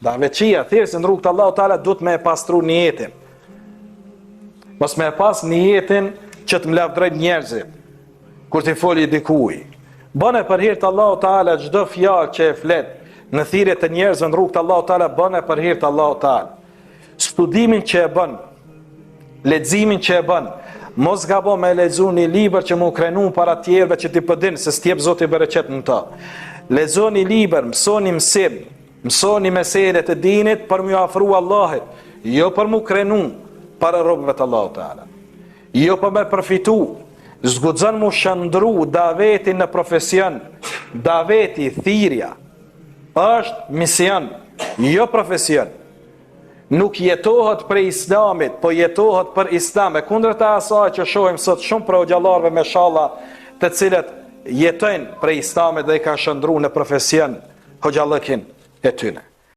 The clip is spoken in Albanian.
Daveçia, thjesht në rrugt të Allahu Teala duhet me e pastru niyetin. Mos me e pas niyetin që të mlavdrojnë njerëzit kur ti foli dikuj. Bëne për hir të Allahu Teala çdo fjalë që e flet në thirrje të njerëzve në rrugt të Allahu Teala, bëne për hir të Allahu Teala. Studimin që e bën, leximin që e bën, mos gabo me lexu një libër që më krenu para tjerëve që ti pëdin se s'tjep Zoti bereqet në ta. Lexoni libër, mësoni mësim, mësoni meselet e dinit për më afru Allahit, jo për më krenu para robëve të Allahu Teala. Jo për me përfitu, zguxon mu shëndru davetin në profesion, daveti, thirrja, është mision, jo profesion. Nuk jetohet për islamit, po jetohet për islam. E kundërta asaj që shohim sot shumë për xhallarëve me shalla, të cilët jetojnë për islamit dhe i kanë shëndruar në profesion hoxhallëkin e tyre.